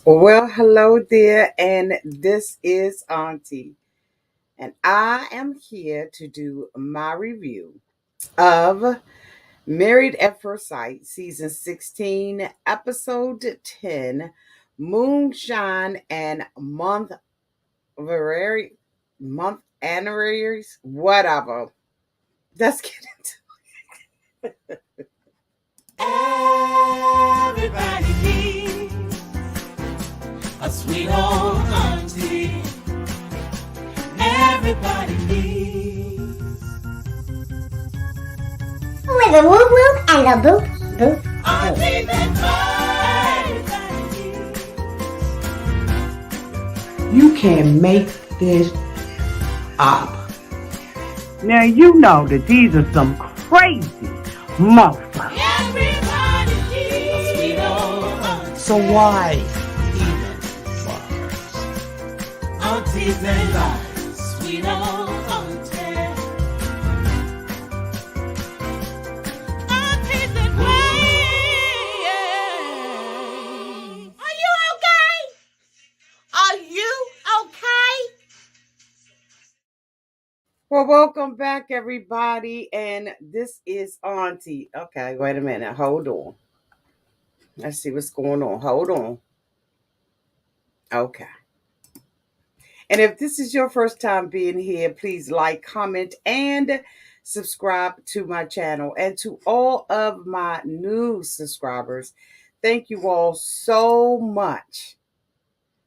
Well, hello there, and this is Auntie, and I am here to do my review of Married at First Sight, Season 16, Episode 10, Moonshine and Monthiversaries, whatever. Let's get Everybody needs a sweet old auntie. Everybody needs with a whoop whoop and a boop boop auntie boop. that everybody needs. You can make this up. Now you know that these are some crazy motherfuckers. Everybody needs a sweet old auntie. So why even bother? Aunties and lies, sweet old auntie. Aunties that way. Are you okay? Are you okay? Well, welcome back, everybody, and this is Auntie. Okay, wait a minute. Hold on. Let's see what's going on. Hold on. Okay. And if this is your first time being here, please like, comment, and subscribe to my channel. And to all of my new subscribers, thank you all so much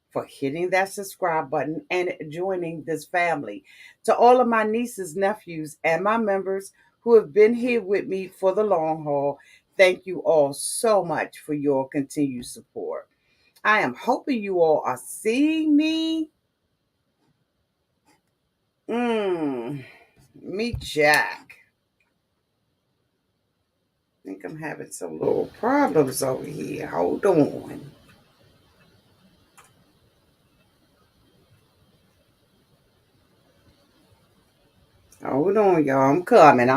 for hitting that subscribe button and joining this family. To all of my nieces, nephews, and my members who have been here with me for the long haul, thank you all so much for your continued support. I am hoping you all are seeing me. Meet Jack. I think I'm having some little problems over here. Hold on. Hold on, y'all. I'm coming.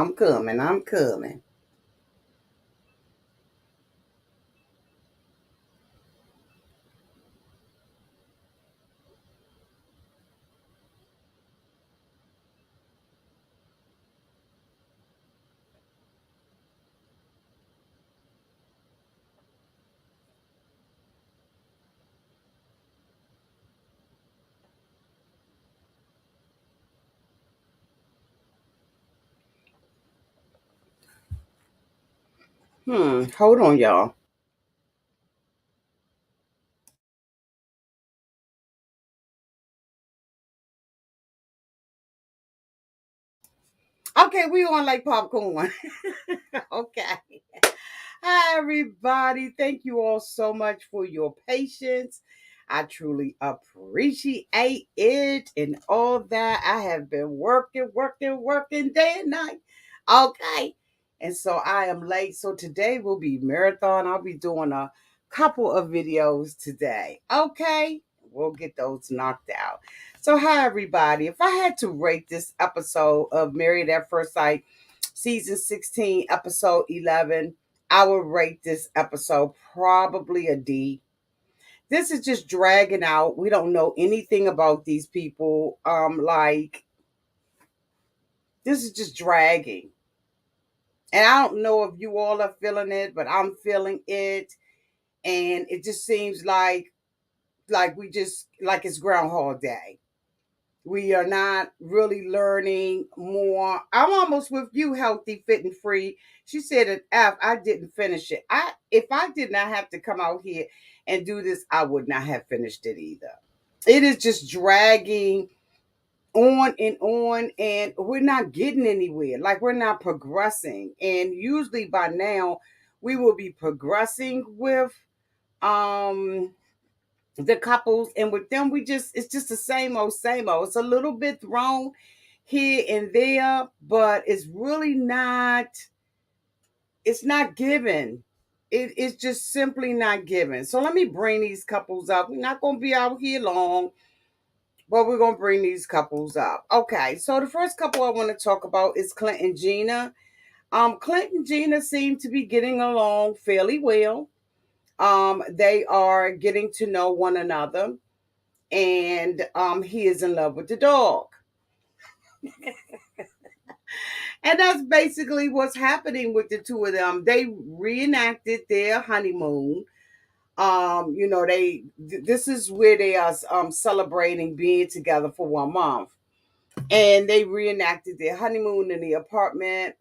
Hold on, y'all. Okay, we on like popcorn. Okay. Hi, everybody. Thank you all so much for your patience. I truly appreciate it and all that. I have been working day and night. Okay. And so I am late. So today will be marathon. I'll be doing a couple of videos today. Okay. We'll get those knocked out. So, hi, everybody. If I had to rate this episode of Married at First Sight, season 16, episode 11, I would rate this episode probably a D. This is just dragging out. We don't know anything about these people. This is just dragging. And I don't know if you all are feeling it, but I'm feeling it. And it just seems like we just like it's Groundhog Day. We are not really learning more. I'm almost with you, healthy, fit, and free. She said an F. I didn't finish it. If I did not have to come out here and do this, I would not have finished it either. It is just dragging on, and we're not getting anywhere. Like we're not progressing. And usually by now, we will be progressing with the couples, and with them it's just the same old. It's a little bit thrown here and there, but it's not given. It's just simply not given. So let me bring these couples up. We're not going to be out here long, but we're going to bring these couples up. Okay, so the first couple I want to talk about is Clint and Gina. Clint and Gina seem to be getting along fairly well. They are getting to know one another, and he is in love with the dog. And that's basically what's happening with the two of them. They reenacted their honeymoon. This is where they are celebrating being together for 1 month. And they reenacted their honeymoon in the apartment.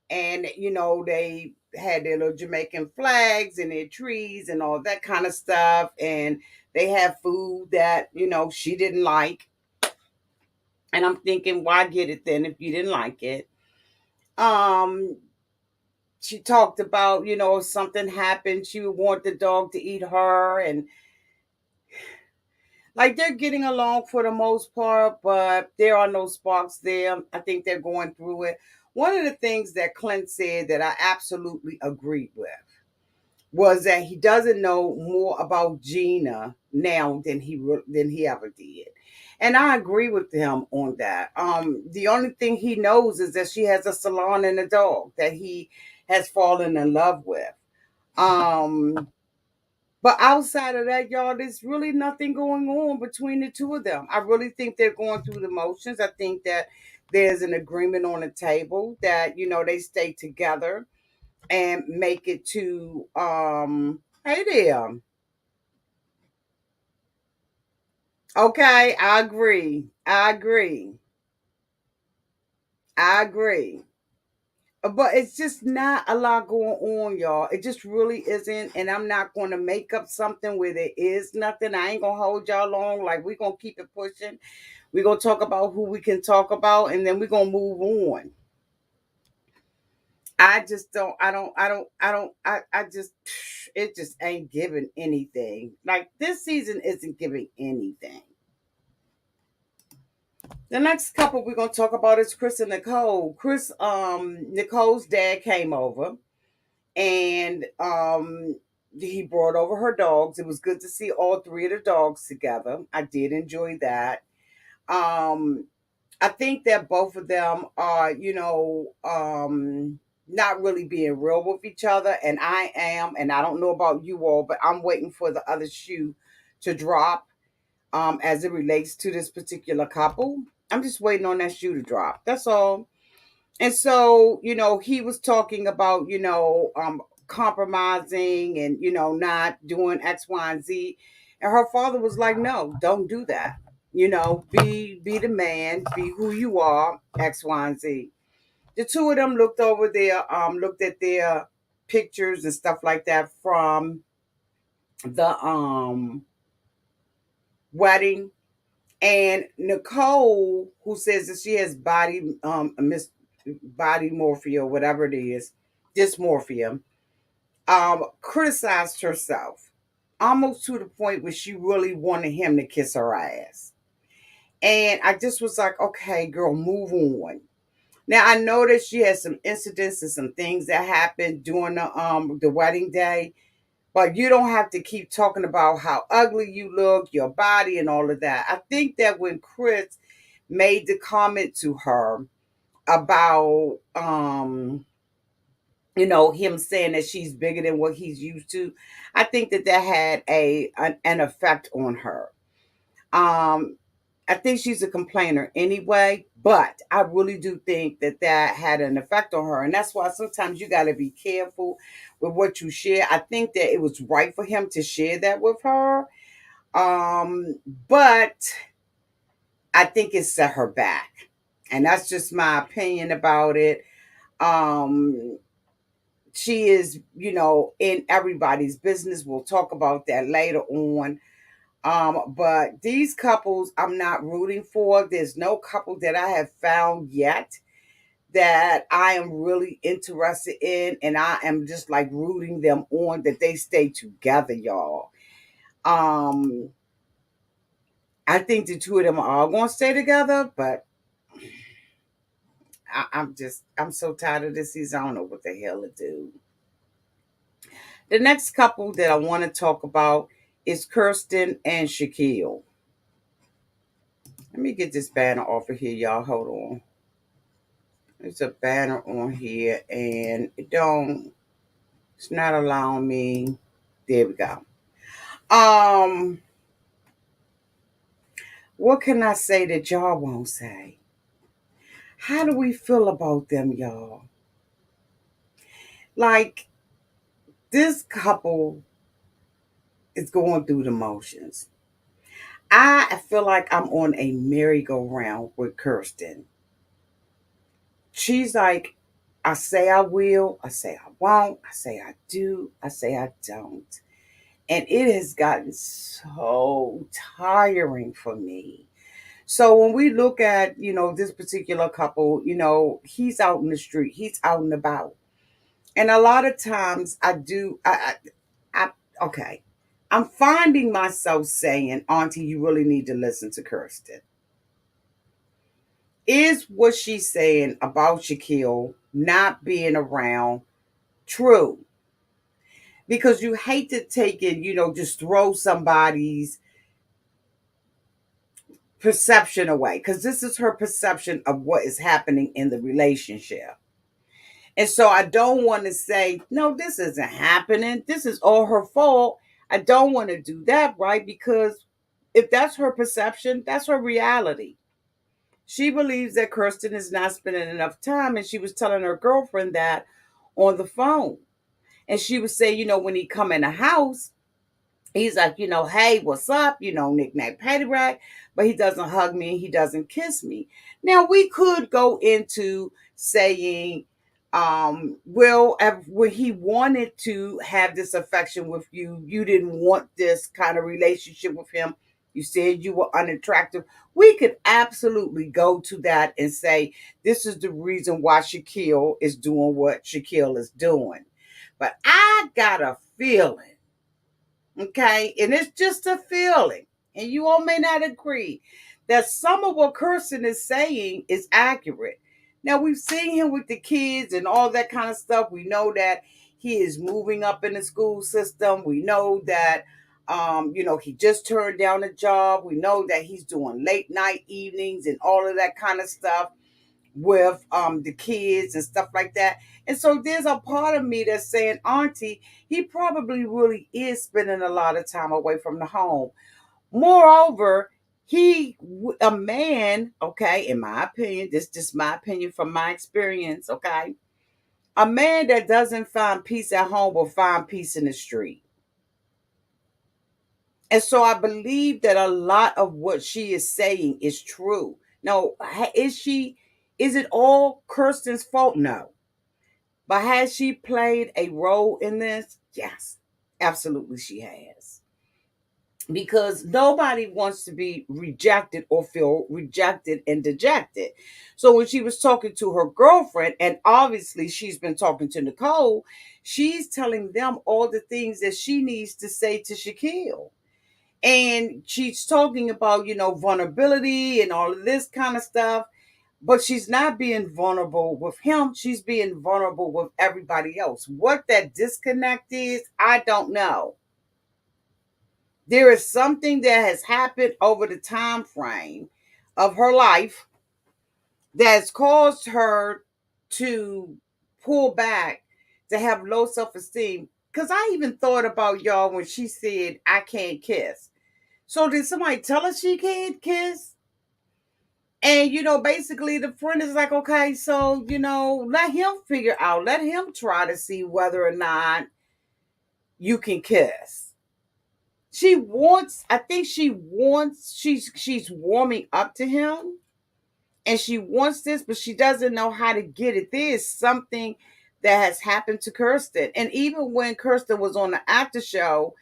And they had their little Jamaican flags and their trees and all that kind of stuff. And they have food that she didn't like. And I'm thinking, why get it then if you didn't like it? Um, she talked about, if something happened, she would want the dog to eat her. And like they're getting along for the most part, but there are no sparks there. I think they're going through it. One of the things that Clint said that I absolutely agreed with was that he doesn't know more about Gina now than he ever did. And I agree with him on that. The only thing he knows is that she has a salon and a dog that he has fallen in love with. Um, but outside of that, y'all, there's really nothing going on between the two of them. I really think they're going through the motions. I think that there's an agreement on the table that, they stay together and make it to hey there. Okay, I agree. I agree. I agree. But it's just not a lot going on, y'all. It just really isn't. And I'm not going to make up something where there is nothing. I ain't going to hold y'all long. Like, we're going to keep it pushing. We're going to talk about who we can talk about, and then we're going to move on. I just don't, I just, it just ain't giving anything. Like, this season isn't giving anything. The next couple we're gonna talk about is Chris and Nicole. Nicole's dad came over, and he brought over her dogs. It was good to see all three of the dogs together. I did enjoy that. Um, I think that both of them are, not really being real with each other, and I am, and I don't know about you all, but I'm waiting for the other shoe to drop as it relates to this particular couple. I'm just waiting on that shoe to drop. That's all. And so, he was talking about, compromising and, not doing X, Y, and Z. And her father was like, no, don't do that. Be the man, be who you are, X, Y, and Z. The two of them looked at their pictures and stuff like that from the wedding. And Nicole, who says that she has body morphia, whatever it is, dysmorphia, criticized herself almost to the point where she really wanted him to kiss her ass. And I just was like, okay, girl, move on. Now I know that she had some incidents and some things that happened during the wedding day, but you don't have to keep talking about how ugly you look, your body, and all of that. I think that when Chris made the comment to her about him saying that she's bigger than what he's used to, I think that had an effect on her. um I think she's a complainer anyway, but I really do think that had an effect on her. And that's why sometimes you got to be careful with what you share. I think that it was right for him to share that with her. But I think it set her back. And that's just my opinion about it. Um, she is, in everybody's business. We'll talk about that later on. But these couples I'm not rooting for. There's no couple that I have found yet that I am really interested in, and I am just like rooting them on that they stay together, y'all. Um, I think the two of them are all gonna stay together, but I'm so tired of this season. I don't know what the hell to do. The next couple that I want to talk about is Kirsten and Shaquille. Let me get this banner off of here, y'all. Hold on. There's a banner on here and it's not allowing me. There we go. Um, what can I say that y'all won't say? How do we feel about them, y'all? Like, this couple is going through the motions. I feel like I'm on a merry-go-round with Kirsten. She's like, I say I will, I say I won't, I say I do, I say I don't. And it has gotten so tiring for me. So when we look at, this particular couple, he's out in the street, he's out and about. And a lot of times okay, I'm finding myself saying, Auntie, you really need to listen to Kirsten. Is what she's saying about Shaquille not being around true? Because you hate to take it, just throw somebody's perception away. Because this is her perception of what is happening in the relationship. And so I don't want to say, no, this isn't happening. This is all her fault. I don't want to do that, right? Because if that's her perception, that's her reality. She believes that Kirsten is not spending enough time, and she was telling her girlfriend that on the phone. And she would say, when he come in the house, he's like, hey, what's up? Knick-knack, paddywhack. But he doesn't hug me. He doesn't kiss me. Now, we could go into saying, well, when he wanted to have this affection with you, you didn't want this kind of relationship with him. You said you were unattractive. We could absolutely go to that and say, this is the reason why Shaquille is doing what Shaquille is doing. But I got a feeling, okay, and it's just a feeling, and you all may not agree, that some of what Kirsten is saying is accurate. Now, we've seen him with the kids and all that kind of stuff. We know that he is moving up in the school system. We know that, he just turned down a job. We know that he's doing late night evenings and all of that kind of stuff with the kids and stuff like that. And so there's a part of me that's saying, Auntie, he probably really is spending a lot of time away from the home. Moreover, a man, okay, in my opinion, this is just my opinion from my experience, okay, a man that doesn't find peace at home will find peace in the street. And so I believe that a lot of what she is saying is true. Now, is it all Kirsten's fault? No. But has she played a role in this? Yes, absolutely she has. Because nobody wants to be rejected or feel rejected and dejected. So when she was talking to her girlfriend, and obviously she's been talking to Nicole, she's telling them all the things that she needs to say to Shaquille. And she's talking about, vulnerability and all of this kind of stuff. But she's not being vulnerable with him. She's being vulnerable with everybody else. What that disconnect is, I don't know. There is something that has happened over the time frame of her life that's caused her to pull back, to have low self-esteem. Because I even thought about y'all when she said, I can't kiss. So did somebody tell her she can't kiss? And, basically the friend is like, okay, so, let him figure out, let him try to see whether or not you can kiss. I think she's warming up to him, and she wants this, but she doesn't know how to get it. There is something that has happened to Kirsten. And even when Kirsten was on the after show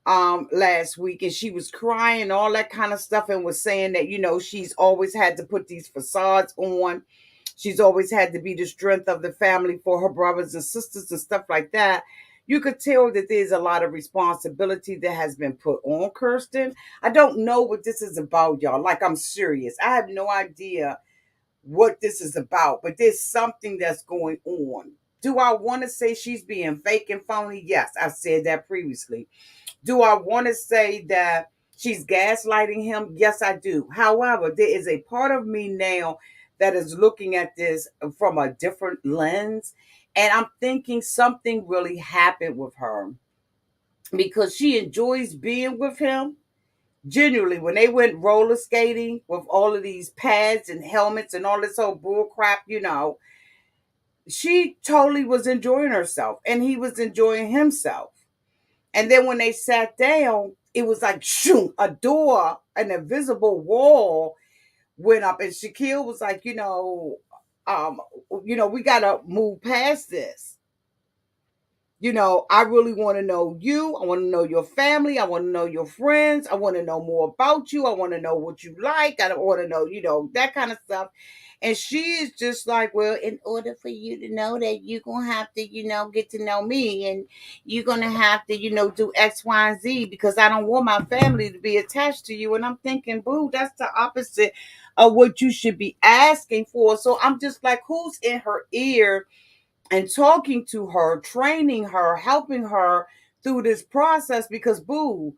last week, and she was crying, all that kind of stuff, and was saying that, she's always had to put these facades on. She's always had to be the strength of the family for her brothers and sisters and stuff like that. You could tell that there's a lot of responsibility that has been put on Kirsten. I don't know what this is about, y'all. Like, I'm serious. I have no idea what this is about, but there's something that's going on. Do I want to say she's being fake and phony? Yes, I said that previously. Do I want to say that she's gaslighting him? Yes, I do. However, there is a part of me now that is looking at this from a different lens, and I'm thinking something really happened with her because she enjoys being with him. Genuinely, when they went roller skating with all of these pads and helmets and all this whole bull crap, she totally was enjoying herself and he was enjoying himself. And then when they sat down, it was like, shoot, a door, an invisible wall went up, and Shaquille was like, um, we gotta move past this. I really want to know you. I want to know your family. I want to know your friends. I want to know more about you. I want to know what you like. I want to know, that kind of stuff. And she is just like, well, in order for you to know that, you're going to have to, get to know me. And you're going to have to, do X, Y, and Z, because I don't want my family to be attached to you. And I'm thinking, boo, that's the opposite of what you should be asking for. So I'm just like, who's in her ear and talking to her, training her, helping her through this process? Because, boo,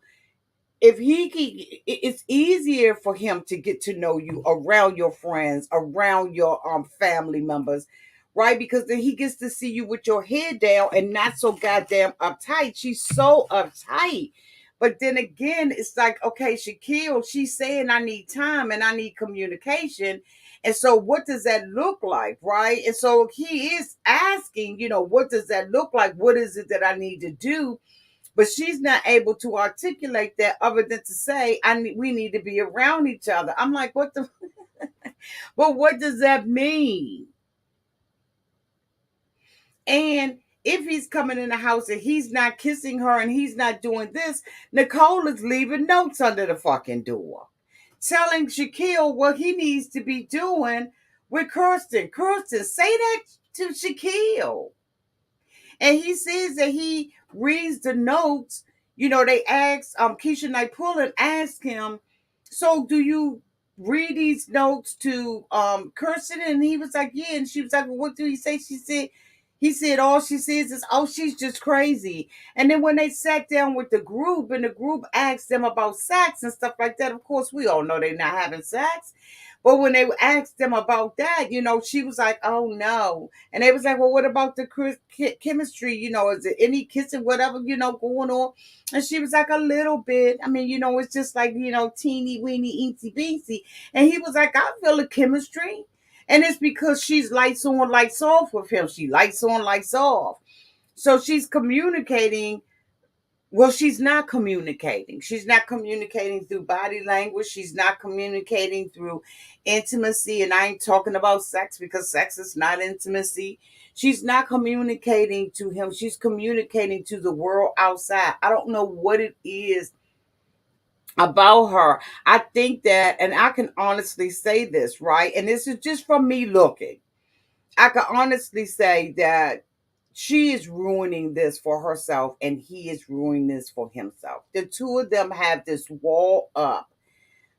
if it's easier for him to get to know you around your friends, around your family members, right? Because then he gets to see you with your head down and not so goddamn uptight. She's so uptight. But then again, it's like, okay, Shaquille, she's saying I need time and I need communication. And so what does that look like, right? And so he is asking, what does that look like? What is it that I need to do? But she's not able to articulate that other than to say, we need to be around each other. I'm like, what the? But what does that mean? And if he's coming in the house and he's not kissing her and he's not doing this, Nicole is leaving notes under the fucking door, telling Shaquille what he needs to be doing with Kirsten. Kirsten, say that to Shaquille. And he says that he reads the notes. They asked Keisha Knight Pullen asked him, so do you read these notes to Kirsten? And he was like, yeah. And she was like, well, what do he say? He said, all she says is, oh, she's just crazy. And then when they sat down with the group and the group asked them about sex and stuff like that, of course, we all know they're not having sex. But when they asked them about that, she was like, oh no. And they was like, well, what about the chemistry? Is there any kissing, whatever, going on? And she was like, a little bit. I mean, it's just like, teeny weeny, eensy beensy. And he was like, I feel the chemistry. And it's because she's lights on, lights off with him. She lights on, lights off. So she's communicating. Well, she's not communicating. She's not communicating through body language. She's not communicating through intimacy. And I ain't talking about sex, because sex is not intimacy. She's not communicating to him. She's communicating to the world outside. I don't know what it is about her. I think that, and I can honestly say this, right? And this is just from me looking. I can honestly say that she is ruining this for herself and he is ruining this for himself. The two of them have this wall up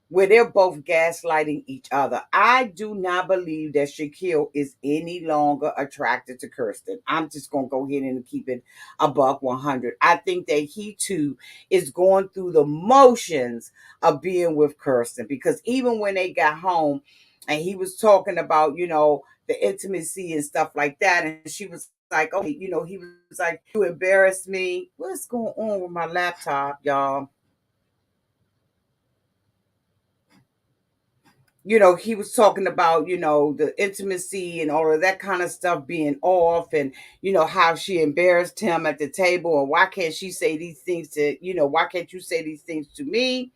where they're both gaslighting each other. I do not believe that Shaquille is any longer attracted to Kirsten. I'm just going to go ahead and keep it above 100. I think that he too is going through the motions of being with Kirsten, because even when they got home and he was talking about, the intimacy and stuff like that, and she was like, okay, he was like, you embarrassed me. What's going on with my laptop, y'all? He was talking about, the intimacy and all of that kind of stuff being off, and, how she embarrassed him at the table. And why can't she say these things why can't you say these things to me?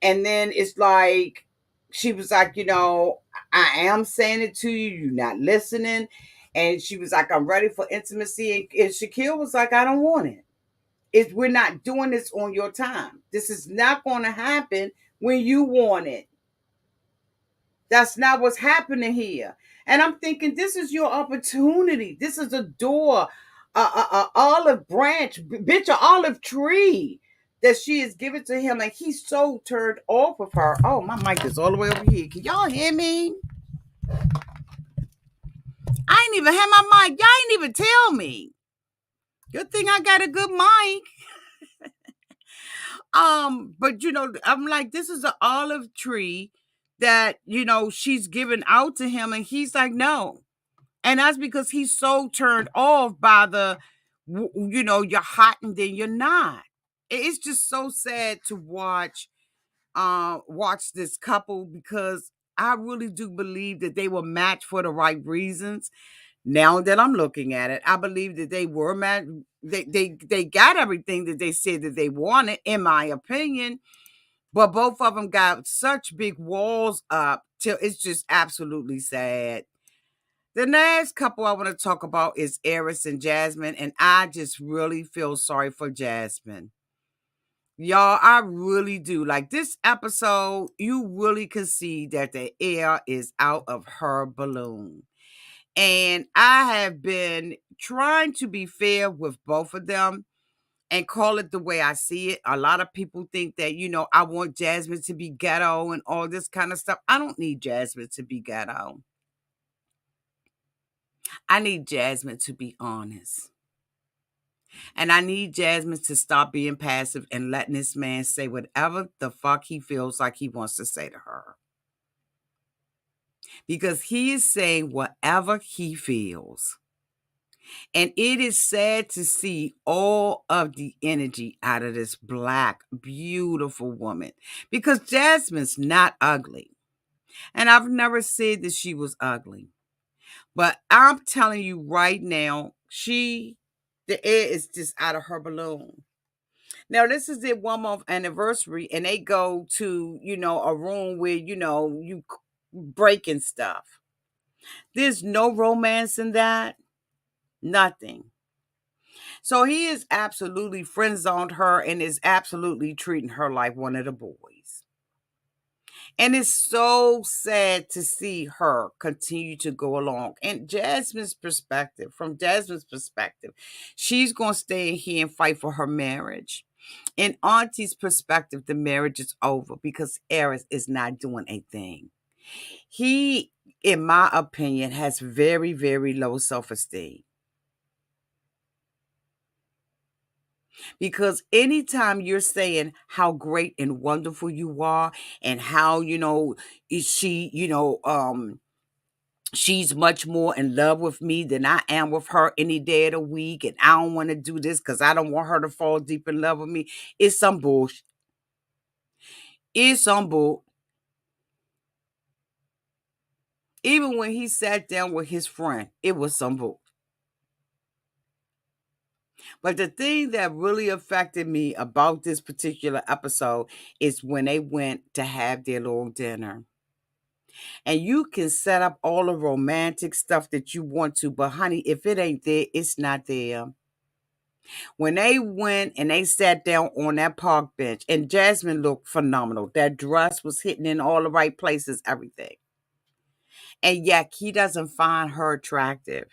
And then it's like, she was like, I am saying it to you. You're not listening. And she was like, I'm ready for intimacy. And Shaquille was like, I don't want it. We're not doing this on your time. This is not going to happen when you want it. That's not what's happening here. And I'm thinking, this is your opportunity. This is a door, a olive branch, bitch, a olive tree that she is giving to him. And he's so turned off of her. Oh, my mic is all the way over here. Can y'all hear me? I ain't even had my mic. Y'all ain't even tell me. Good thing I got a good mic. But I'm like, this is an olive tree that, she's giving out to him, and he's like, no. And that's because he's so turned off by the, you're hot and then you're not. it's just so sad to watch this couple, because I really do believe that they were matched for the right reasons. Now that I'm looking at it, I believe that they were matched. They got everything that they said that they wanted, in my opinion. But both of them got such big walls up till it's just absolutely sad. The next couple I want to talk about is Arris and Jasmine, and I just really feel sorry for Jasmine. Y'all, I really do. Like this episode, you really can see that the air is out of her balloon. And I have been trying to be fair with both of them and call it the way I see it. A lot of people think that, I want Jasmine to be ghetto and all this kind of stuff. I don't need Jasmine to be ghetto. I need Jasmine to be honest. And I need Jasmine to stop being passive and letting this man say whatever the fuck he feels like he wants to say to her. Because he is saying whatever he feels. And it is sad to see all of the energy out of this black, beautiful woman. Because Jasmine's not ugly. And I've never said that she was ugly. But I'm telling you right now, the air is just out of her balloon. Now, this is their 1 month anniversary, and they go to, a room where, you breaking stuff. There's no romance in that. Nothing. So he is absolutely friend zoned her and is absolutely treating her like one of the boys. And it's so sad to see her continue to go along. And from Jasmine's perspective, she's going to stay in here and fight for her marriage. In Auntie's perspective, the marriage is over because Arris is not doing a thing. He, in my opinion, has very, very low self-esteem. Because anytime you're saying how great and wonderful you are and how, she's much more in love with me than I am with her any day of the week, and I don't want to do this because I don't want her to fall deep in love with me. It's some bullshit. It's some bull. Even when he sat down with his friend, it was some bull. But the thing that really affected me about this particular episode is when they went to have their little dinner. And you can set up all the romantic stuff that you want to, but honey, if it ain't there, it's not there. When they went and they sat down on that park bench, and Jasmine looked phenomenal. That dress was hitting in all the right places, everything. And yet he doesn't find her attractive.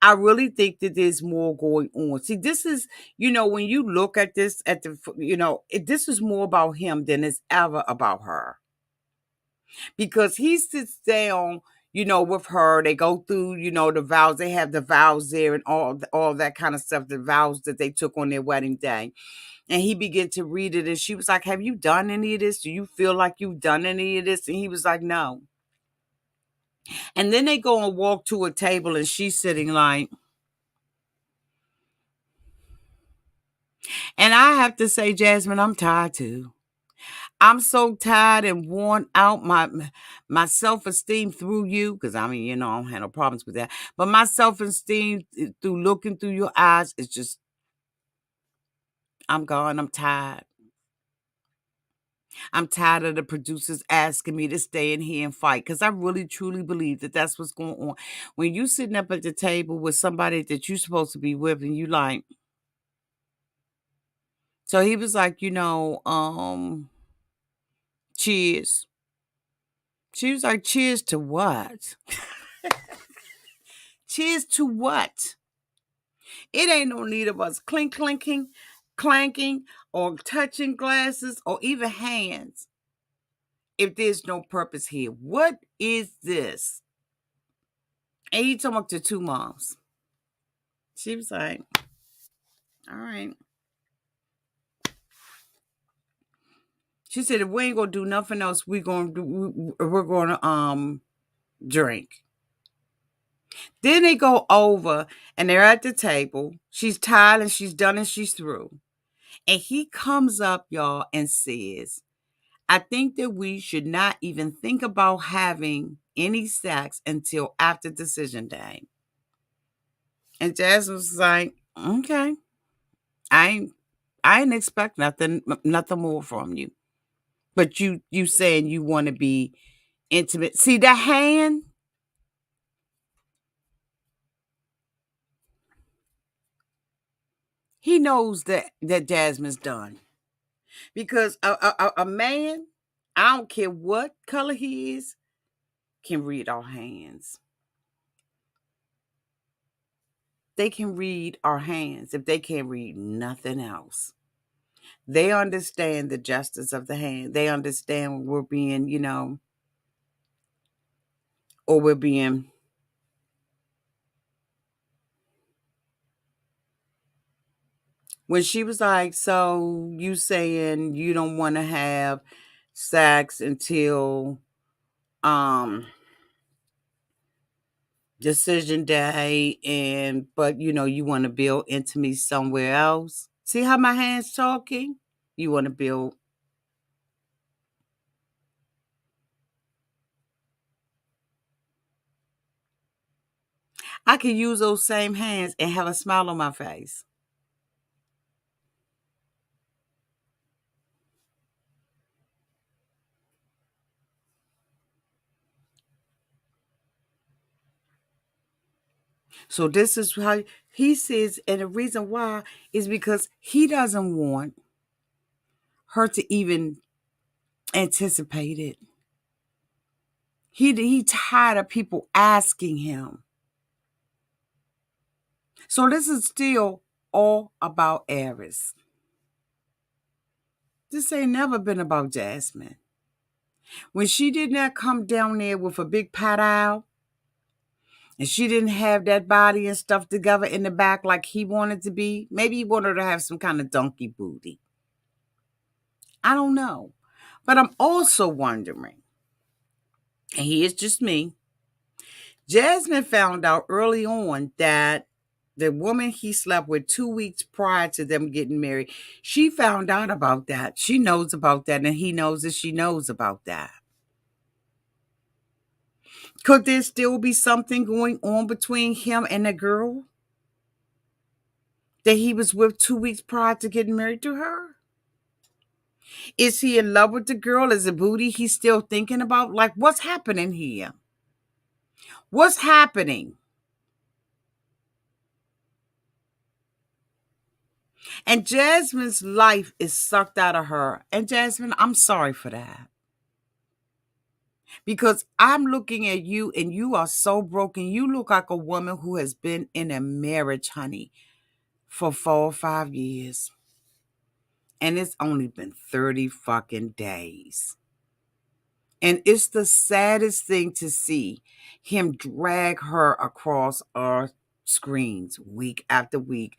I really think that there's more going on. See, this is, when you look at this, this is more about him than it's ever about her. Because he sits down, with her. They go through, the vows. They have the vows there and all that kind of stuff, the vows that they took on their wedding day. And he began to read it. And she was like, have you done any of this? Do you feel like you've done any of this? And he was like, no. And then they go and walk to a table and she's sitting like, and I have to say, Jasmine, I'm tired too. I'm so tired and worn out. My self-esteem through you, because I don't have no problems with that. But my self-esteem through looking through your eyes is just, I'm gone. I'm tired. I'm tired of the producers asking me to stay in here and fight, because I really, truly believe that that's what's going on. When you sitting up at the table with somebody that you're supposed to be with and you like, so he was like, cheers. She was like, cheers to what? Cheers to what? It ain't no need of us clanking, or touching glasses, or even hands, if there's no purpose here. What is this? And he talking to two moms. She was like, all right. She said, if we ain't gonna do nothing else, we're gonna drink. Then they go over and they're at the table. She's tired and she's done and she's through. And he comes up, y'all, and says, I think that we should not even think about having any sex until after decision day. And Jasmine was like, okay, I ain't, I ain't expect nothing more from you. But you saying you want to be intimate. See that hand? He knows that Jasmine's done. Because a man, I don't care what color he is, can read our hands. They can read our hands if they can't read nothing else. They understand the justice of the hand. They understand when we're being, or we're being. When she was like, so you saying you don't want to have sex until decision day, but you want to build intimacy somewhere else. See how my hands talking? You want to build. I can use those same hands and have a smile on my face. So this is how he says, and the reason why is because he doesn't want her to even anticipate it. He tired of people asking him. So this is still all about Arris. This ain't never been about Jasmine. When she did not come down there with a big pat out, and she didn't have that body and stuff together in the back like he wanted to be, maybe he wanted her to have some kind of donkey booty. I don't know. But I'm also wondering, and here's just me, Jasmine found out early on that the woman he slept with 2 weeks prior to them getting married, she found out about that. She knows about that, and he knows that she knows about that. Could there still be something going on between him and the girl that he was with 2 weeks prior to getting married to her? Is he in love with the girl? Is it booty he's still thinking about? Like, what's happening here? What's happening? And Jasmine's life is sucked out of her. And Jasmine, I'm sorry for that. Because I'm looking at you and you are so broken. You look like a woman who has been in a marriage, honey, for 4 or 5 years. And it's only been 30 fucking days. And it's the saddest thing to see him drag her across our screens week after week.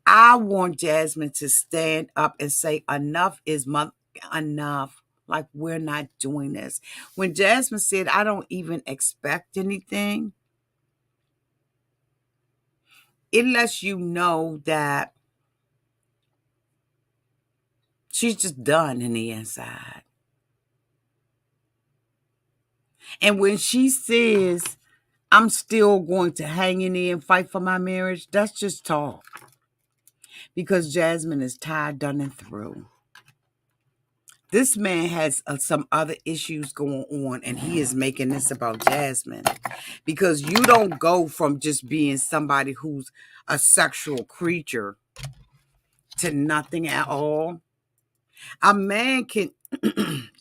I want Jasmine to stand up and say, enough is enough. Like, we're not doing this. When Jasmine said, I don't even expect anything, it lets you know that she's just done in the inside. And when she says, I'm still going to hang in there and fight for my marriage, that's just talk. Because Jasmine is tired, done, and through. This man has some other issues going on, and he is making this about Jasmine. Because you don't go from just being somebody who's a sexual creature to nothing at all. A man can,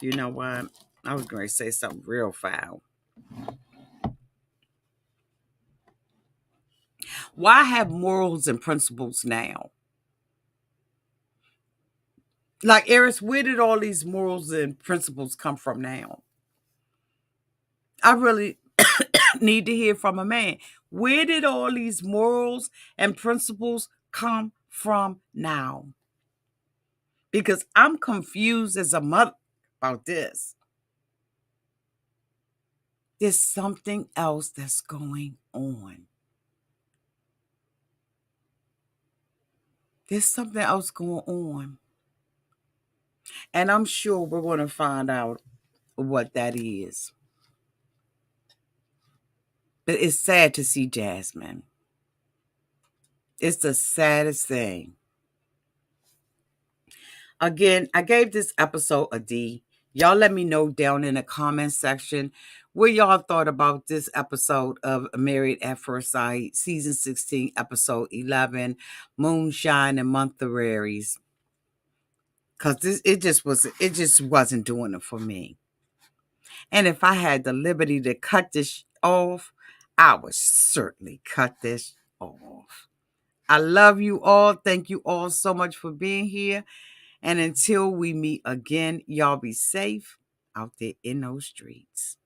you know what? I was going to say something real foul. Why have morals and principles now? Like, Arris, where did all these morals and principles come from now? I really need to hear from a man. Where did all these morals and principles come from now? Because I'm confused as a mother about this. There's something else that's going on. There's something else going on. And I'm sure we're going to find out what that is. But it's sad to see Jasmine. It's the saddest thing. Again, I gave this episode a D. Y'all let me know down in the comment section what y'all thought about this episode of Married at First Sight, season 16, episode 11, Moonshine and Monthiversaries. Because it just wasn't doing it for me. And if I had the liberty to cut this off, I would certainly cut this off. I love you all. Thank you all so much for being here. And until we meet again, y'all be safe out there in those streets.